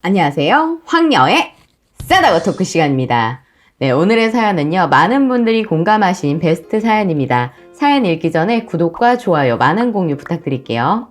안녕하세요. 황녀의 싸다고 토크 시간입니다. 네, 오늘의 사연은요. 많은 분들이 공감하신 베스트 사연입니다. 사연 읽기 전에 구독과 좋아요, 많은 공유 부탁드릴게요.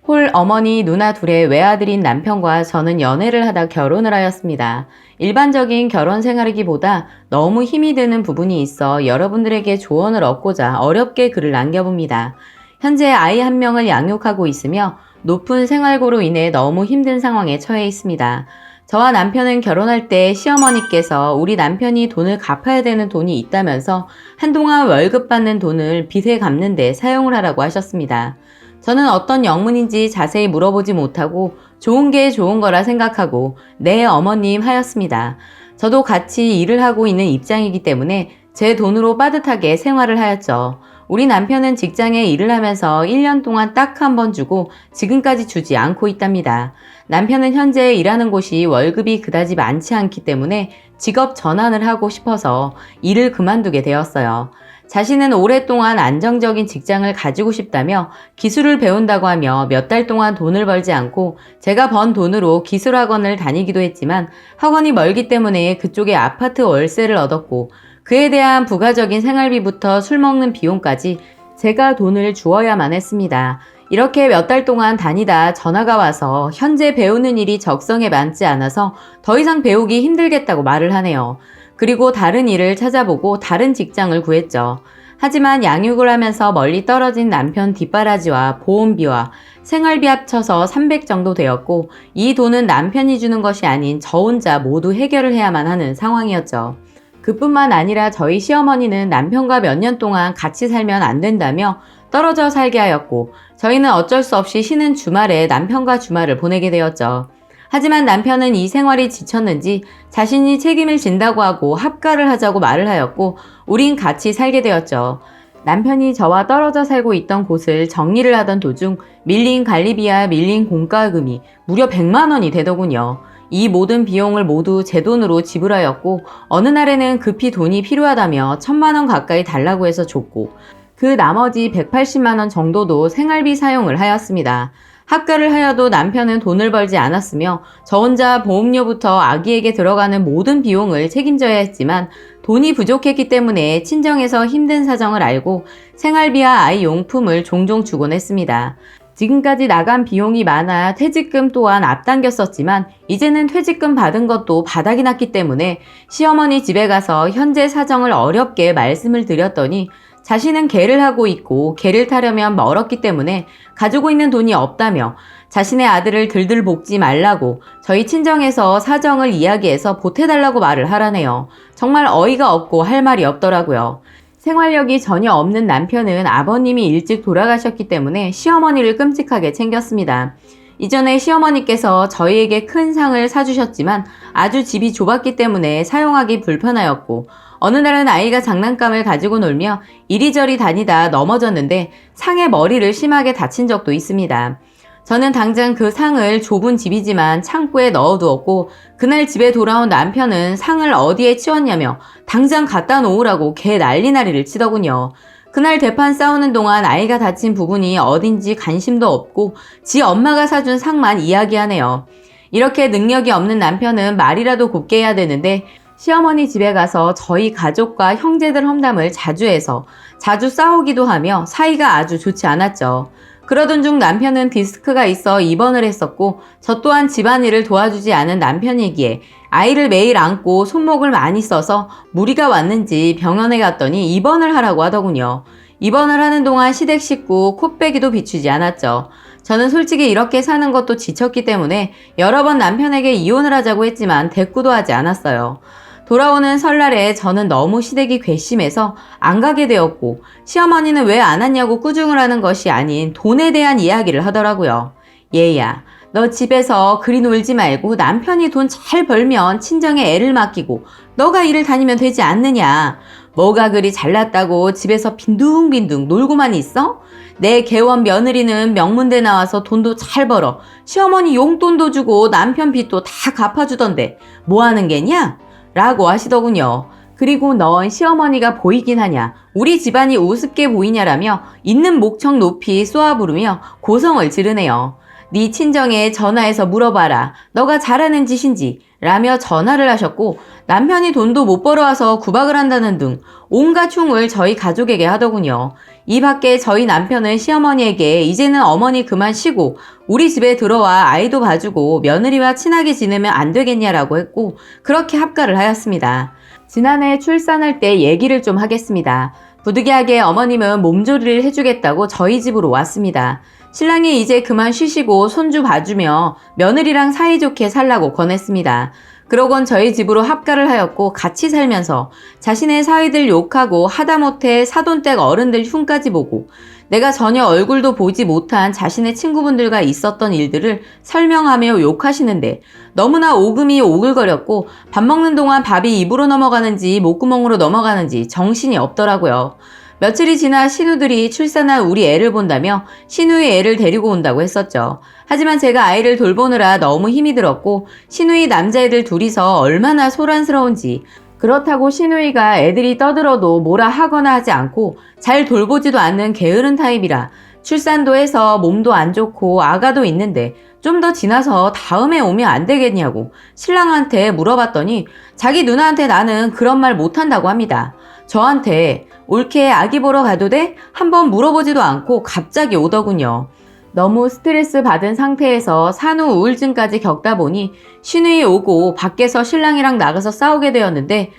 홀 어머니 누나 둘의 외아들인 남편과 저는 연애를 하다 결혼을 하였습니다. 일반적인 결혼 생활이기보다 너무 힘이 드는 부분이 있어 여러분들에게 조언을 얻고자 어렵게 글을 남겨봅니다. 현재 아이 한 명을 양육하고 있으며 높은 생활고로 인해 너무 힘든 상황에 처해 있습니다. 저와 남편은 결혼할 때 시어머니께서 우리 남편이 돈을 갚아야 되는 돈이 있다면서 한동안 월급 받는 돈을 빚에 갚는 데 사용을 하라고 하셨습니다. 저는 어떤 영문인지 자세히 물어보지 못하고 좋은 게 좋은 거라 생각하고 네 어머님 하였습니다. 저도 같이 일을 하고 있는 입장이기 때문에 제 돈으로 빠듯하게 생활을 하였죠. 우리 남편은 직장에 일을 하면서 1년 동안 딱 한 번 주고 지금까지 주지 않고 있답니다. 남편은 현재 일하는 곳이 월급이 그다지 많지 않기 때문에 직업 전환을 하고 싶어서 일을 그만두게 되었어요. 자신은 오랫동안 안정적인 직장을 가지고 싶다며 기술을 배운다고 하며 몇 달 동안 돈을 벌지 않고 제가 번 돈으로 기술학원을 다니기도 했지만 학원이 멀기 때문에 그쪽에 아파트 월세를 얻었고 그에 대한 부가적인 생활비부터 술 먹는 비용까지 제가 돈을 주어야만 했습니다. 이렇게 몇 달 동안 다니다 전화가 와서 현재 배우는 일이 적성에 맞지 않아서 더 이상 배우기 힘들겠다고 말을 하네요. 그리고 다른 일을 찾아보고 다른 직장을 구했죠. 하지만 양육을 하면서 멀리 떨어진 남편 뒷바라지와 보험비와 생활비 합쳐서 300 정도 되었고 이 돈은 남편이 주는 것이 아닌 저 혼자 모두 해결을 해야만 하는 상황이었죠. 그뿐만 아니라 저희 시어머니는 남편과 몇 년 동안 같이 살면 안 된다며 떨어져 살게 하였고 저희는 어쩔 수 없이 쉬는 주말에 남편과 주말을 보내게 되었죠. 하지만 남편은 이 생활이 지쳤는지 자신이 책임을 진다고 하고 합가를 하자고 말을 하였고 우린 같이 살게 되었죠. 남편이 저와 떨어져 살고 있던 곳을 정리를 하던 도중 밀린 관리비와 밀린 공과금이 무려 100만 원이 되더군요. 이 모든 비용을 모두 제 돈으로 지불하였고 어느 날에는 급히 돈이 필요하다며 1000만 원 가까이 달라고 해서 줬고 그 나머지 180만 원 정도도 생활비 사용을 하였습니다. 합가를 하여도 남편은 돈을 벌지 않았으며 저 혼자 보험료부터 아기에게 들어가는 모든 비용을 책임져야 했지만 돈이 부족했기 때문에 친정에서 힘든 사정을 알고 생활비와 아이 용품을 종종 주곤 했습니다. 지금까지 나간 비용이 많아 퇴직금 또한 앞당겼었지만 이제는 퇴직금 받은 것도 바닥이 났기 때문에 시어머니 집에 가서 현재 사정을 어렵게 말씀을 드렸더니 자신은 개를 하고 있고 개를 타려면 멀었기 때문에 가지고 있는 돈이 없다며 자신의 아들을 들들 볶지 말라고 저희 친정에서 사정을 이야기해서 보태달라고 말을 하라네요. 정말 어이가 없고 할 말이 없더라고요. 생활력이 전혀 없는 남편은 아버님이 일찍 돌아가셨기 때문에 시어머니를 끔찍하게 챙겼습니다. 이전에 시어머니께서 저희에게 큰 상을 사주셨지만 아주 집이 좁았기 때문에 사용하기 불편하였고 어느 날은 아이가 장난감을 가지고 놀며 이리저리 다니다 넘어졌는데 상에 머리를 심하게 다친 적도 있습니다. 저는 당장 그 상을 좁은 집이지만 창고에 넣어두었고 그날 집에 돌아온 남편은 상을 어디에 치웠냐며 당장 갖다 놓으라고 개 난리나리를 치더군요. 그날 대판 싸우는 동안 아이가 다친 부분이 어딘지 관심도 없고 지 엄마가 사준 상만 이야기하네요. 이렇게 능력이 없는 남편은 말이라도 곱게 해야 되는데 시어머니 집에 가서 저희 가족과 형제들 험담을 자주 해서 자주 싸우기도 하며 사이가 아주 좋지 않았죠. 그러던 중 남편은 디스크가 있어 입원을 했었고 저 또한 집안일을 도와주지 않은 남편이기에 아이를 매일 안고 손목을 많이 써서 무리가 왔는지 병원에 갔더니 입원을 하라고 하더군요. 입원을 하는 동안 시댁 식구 코빼기도 비추지 않았죠. 저는 솔직히 이렇게 사는 것도 지쳤기 때문에 여러 번 남편에게 이혼을 하자고 했지만 대꾸도 하지 않았어요. 돌아오는 설날에 저는 너무 시댁이 괘씸해서 안 가게 되었고 시어머니는 왜 안 왔냐고 꾸중을 하는 것이 아닌 돈에 대한 이야기를 하더라고요. 얘야, 너 집에서 그리 놀지 말고 남편이 돈 잘 벌면 친정에 애를 맡기고 너가 일을 다니면 되지 않느냐. 뭐가 그리 잘났다고 집에서 빈둥빈둥 놀고만 있어? 내 개원 며느리는 명문대 나와서 돈도 잘 벌어. 시어머니 용돈도 주고 남편 빚도 다 갚아주던데 뭐 하는 게냐? 라고 하시더군요. 그리고 넌 시어머니가 보이긴 하냐? 우리 집안이 우습게 보이냐라며 있는 목청 높이 쏘아 부르며 고성을 지르네요. 네 친정에 전화해서 물어봐라. 너가 잘하는 짓인지 라며 전화를 하셨고 남편이 돈도 못 벌어와서 구박을 한다는 등 온갖 흉을 저희 가족에게 하더군요. 이 밖에 저희 남편은 시어머니에게 이제는 어머니 그만 쉬고 우리 집에 들어와 아이도 봐주고 며느리와 친하게 지내면 안 되겠냐라고 했고 그렇게 합가를 하였습니다. 지난해 출산할 때 얘기를 좀 하겠습니다. 부득이하게 어머님은 몸조리를 해주겠다고 저희 집으로 왔습니다. 신랑이 이제 그만 쉬시고 손주 봐주며 며느리랑 사이좋게 살라고 권했습니다. 그러곤 저희 집으로 합가를 하였고 같이 살면서 자신의 사위들 욕하고 하다못해 사돈댁 어른들 흉까지 보고 내가 전혀 얼굴도 보지 못한 자신의 친구분들과 있었던 일들을 설명하며 욕하시는데 너무나 오금이 오글거렸고 밥 먹는 동안 밥이 입으로 넘어가는지 목구멍으로 넘어가는지 정신이 없더라고요. 며칠이 지나 신우들이 출산한 우리 애를 본다며 신우의 애를 데리고 온다고 했었죠. 하지만 제가 아이를 돌보느라 너무 힘이 들었고 신우이 남자애들 둘이서 얼마나 소란스러운지 그렇다고 신우이가 애들이 떠들어도 뭐라 하거나 하지 않고 잘 돌보지도 않는 게으른 타입이라 출산도 해서 몸도 안 좋고 아가도 있는데 좀 더 지나서 다음에 오면 안 되겠냐고 신랑한테 물어봤더니 자기 누나한테 나는 그런 말 못한다고 합니다. 저한테 올케 아기 보러 가도 돼? 한번 물어보지도 않고 갑자기 오더군요. 너무 스트레스 받은 상태에서 산후 우울증까지 겪다 보니 신우이 오고 밖에서 신랑이랑 나가서 싸우게 되었는데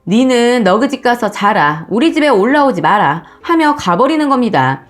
니는 너그 집 가서 자라. 우리 집에 올라오지 마라. 하며 가버리는 겁니다.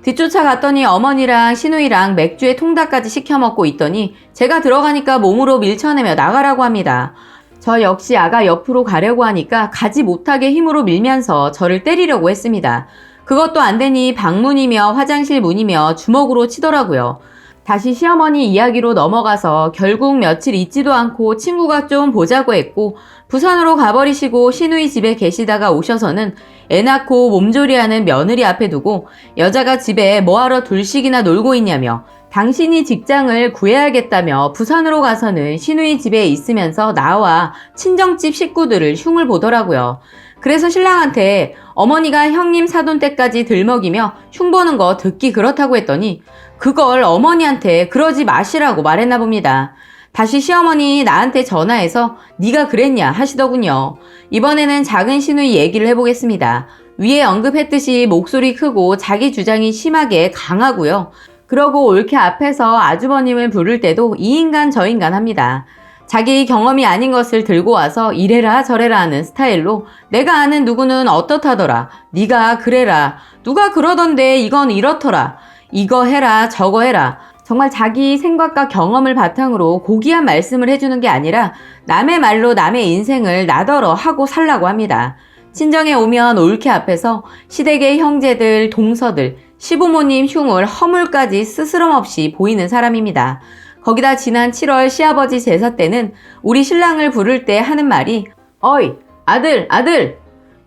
뒤쫓아갔더니 어머니랑 신우이랑 맥주에 통닭까지 시켜 먹고 있더니 제가 들어가니까 몸으로 밀쳐내며 나가라고 합니다. 저 역시 아가 옆으로 가려고 하니까 가지 못하게 힘으로 밀면서 저를 때리려고 했습니다. 그것도 안 되니 방문이며 화장실 문이며 주먹으로 치더라고요. 다시 시어머니 이야기로 넘어가서 결국 며칠 있지도 않고 친구가 좀 보자고 했고 부산으로 가버리시고 신우이 집에 계시다가 오셔서는 애 낳고 몸조리하는 며느리 앞에 두고 여자가 집에 뭐하러 둘씩이나 놀고 있냐며 당신이 직장을 구해야겠다며 부산으로 가서는 신우이 집에 있으면서 나와 친정집 식구들을 흉을 보더라고요. 그래서 신랑한테 어머니가 형님 사돈 때까지 들먹이며 흉보는 거 듣기 그렇다고 했더니 그걸 어머니한테 그러지 마시라고 말했나 봅니다. 다시 시어머니 나한테 전화해서 네가 그랬냐 하시더군요. 이번에는 작은 신우이 얘기를 해보겠습니다. 위에 언급했듯이 목소리 크고 자기 주장이 심하게 강하고요. 그러고 올케 앞에서 아주버님을 부를 때도 이 인간 저 인간 합니다. 자기 경험이 아닌 것을 들고 와서 이래라 저래라 하는 스타일로 내가 아는 누구는 어떻다더라. 네가 그래라. 누가 그러던데 이건 이렇더라. 이거 해라 저거 해라. 정말 자기 생각과 경험을 바탕으로 고귀한 말씀을 해주는 게 아니라 남의 말로 남의 인생을 나더러 하고 살라고 합니다. 친정에 오면 올케 앞에서 시댁의 형제들, 동서들, 시부모님 흉을 허물까지 스스럼 없이 보이는 사람입니다. 거기다 지난 7월 시아버지 제사 때는 우리 신랑을 부를 때 하는 말이 어이 아들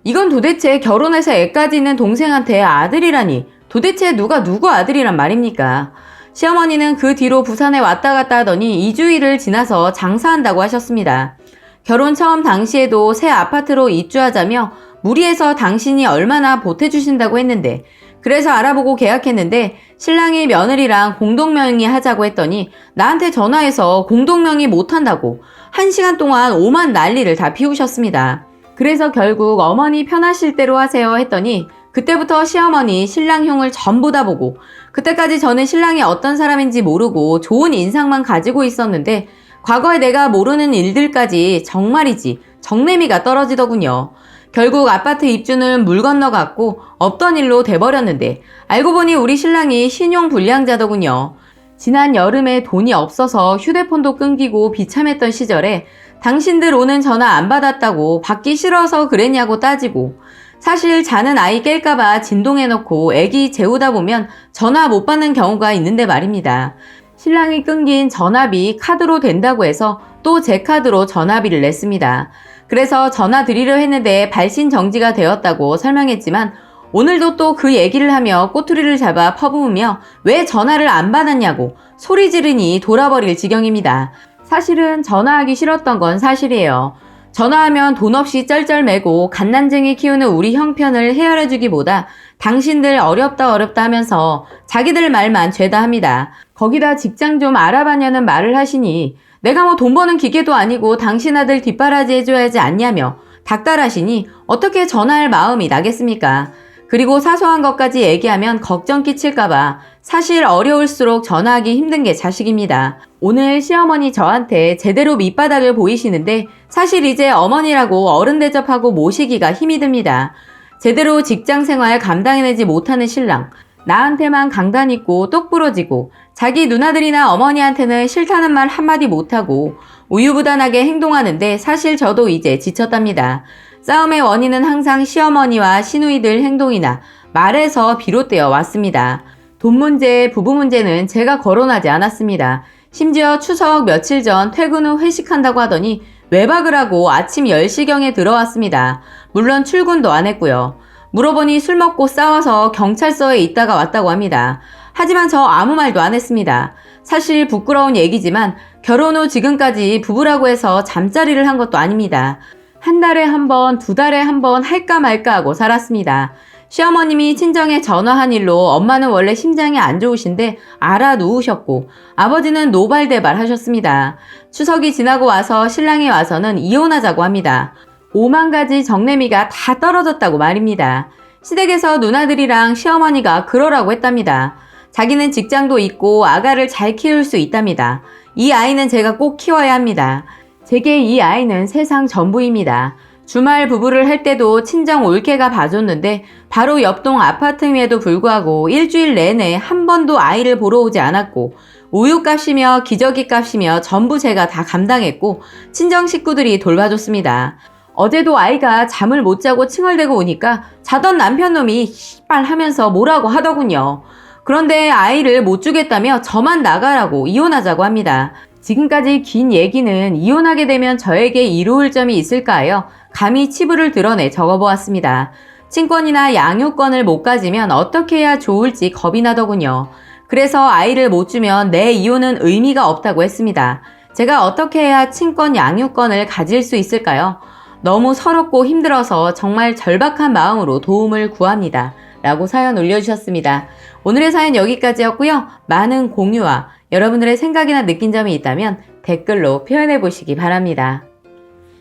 이건 도대체 결혼해서 애까지 있는 동생한테 아들이라니 도대체 누가 누구 아들이란 말입니까? 시어머니는 그 뒤로 부산에 왔다 갔다 하더니 2주일을 지나서 장사한다고 하셨습니다. 결혼 처음 당시에도 새 아파트로 입주하자며 무리해서 당신이 얼마나 보태주신다고 했는데 그래서 알아보고 계약했는데 신랑이 며느리랑 공동명의 하자고 했더니 나한테 전화해서 공동명의 못한다고 1시간 동안 오만 난리를 다 피우셨습니다. 그래서 결국 어머니 편하실 대로 하세요 했더니 그때부터 시어머니 신랑 흉을 전부 다 보고 그때까지 저는 신랑이 어떤 사람인지 모르고 좋은 인상만 가지고 있었는데 과거에 내가 모르는 일들까지 정말이지 정내미가 떨어지더군요. 결국 아파트 입주는 물 건너갔고 없던 일로 돼버렸는데 알고 보니 우리 신랑이 신용불량자더군요. 지난 여름에 돈이 없어서 휴대폰도 끊기고 비참했던 시절에 당신들 오는 전화 안 받았다고 받기 싫어서 그랬냐고 따지고 사실 자는 아이 깰까봐 진동해놓고 애기 재우다 보면 전화 못 받는 경우가 있는데 말입니다. 신랑이 끊긴 전화비 카드로 된다고 해서 또 제 카드로 전화비를 냈습니다. 그래서 전화 드리려 했는데 발신 정지가 되었다고 설명했지만 오늘도 또 그 얘기를 하며 꼬투리를 잡아 퍼부으며 왜 전화를 안 받았냐고 소리 지르니 돌아버릴 지경입니다. 사실은 전화하기 싫었던 건 사실이에요. 전화하면 돈 없이 쩔쩔매고 갓난쟁이 키우는 우리 형편을 헤아려주기보다 당신들 어렵다 하면서 자기들 말만 죄다 합니다. 거기다 직장 좀 알아봤냐는 말을 하시니 내가 뭐 돈 버는 기계도 아니고 당신 아들 뒷바라지 해줘야지 않냐며 닥달하시니 어떻게 전화할 마음이 나겠습니까? 그리고 사소한 것까지 얘기하면 걱정 끼칠까봐 사실 어려울수록 전화하기 힘든 게 자식입니다. 오늘 시어머니 저한테 제대로 밑바닥을 보이시는데 사실 이제 어머니라고 어른 대접하고 모시기가 힘이 듭니다. 제대로 직장 생활 감당해내지 못하는 신랑, 나한테만 강단 있고 똑 부러지고 자기 누나들이나 어머니한테는 싫다는 말 한마디 못하고 우유부단하게 행동하는데 사실 저도 이제 지쳤답니다. 싸움의 원인은 항상 시어머니와 시누이들 행동이나 말에서 비롯되어 왔습니다. 돈 문제, 부부 문제는 제가 거론하지 않았습니다. 심지어 추석 며칠 전 퇴근 후 회식한다고 하더니 외박을 하고 아침 10시경에 들어왔습니다. 물론 출근도 안 했고요. 물어보니 술 먹고 싸워서 경찰서에 있다가 왔다고 합니다. 하지만 저 아무 말도 안 했습니다. 사실 부끄러운 얘기지만 결혼 후 지금까지 부부라고 해서 잠자리를 한 것도 아닙니다. 한 달에 한 번, 두 달에 한 번 할까 말까 하고 살았습니다. 시어머님이 친정에 전화한 일로 엄마는 원래 심장이 안 좋으신데 알아 누우셨고 아버지는 노발대발 하셨습니다. 추석이 지나고 와서 신랑이 와서는 이혼하자고 합니다. 5만 가지 정내미가 다 떨어졌다고 말입니다. 시댁에서 누나들이랑 시어머니가 그러라고 했답니다. 자기는 직장도 있고 아가를 잘 키울 수 있답니다. 이 아이는 제가 꼭 키워야 합니다. 제게 이 아이는 세상 전부입니다. 주말 부부를 할 때도 친정 올케가 봐줬는데 바로 옆동 아파트임에도 불구하고 일주일 내내 한 번도 아이를 보러 오지 않았고 우유값이며 기저귀값이며 전부 제가 다 감당했고 친정 식구들이 돌봐줬습니다. 어제도 아이가 잠을 못 자고 칭얼대고 오니까 자던 남편놈이 씨발 하면서 뭐라고 하더군요. 그런데 아이를 못 주겠다며 저만 나가라고 이혼하자고 합니다. 지금까지 긴 얘기는 이혼하게 되면 저에게 이로울 점이 있을까 하여 감히 치부를 드러내 적어보았습니다. 친권이나 양육권을 못 가지면 어떻게 해야 좋을지 겁이 나더군요. 그래서 아이를 못 주면 내 이혼은 의미가 없다고 했습니다. 제가 어떻게 해야 친권 양육권을 가질 수 있을까요? 너무 서럽고 힘들어서 정말 절박한 마음으로 도움을 구합니다. 라고 사연 올려주셨습니다. 오늘의 사연 여기까지였고요. 많은 공유와 여러분들의 생각이나 느낀 점이 있다면 댓글로 표현해 보시기 바랍니다.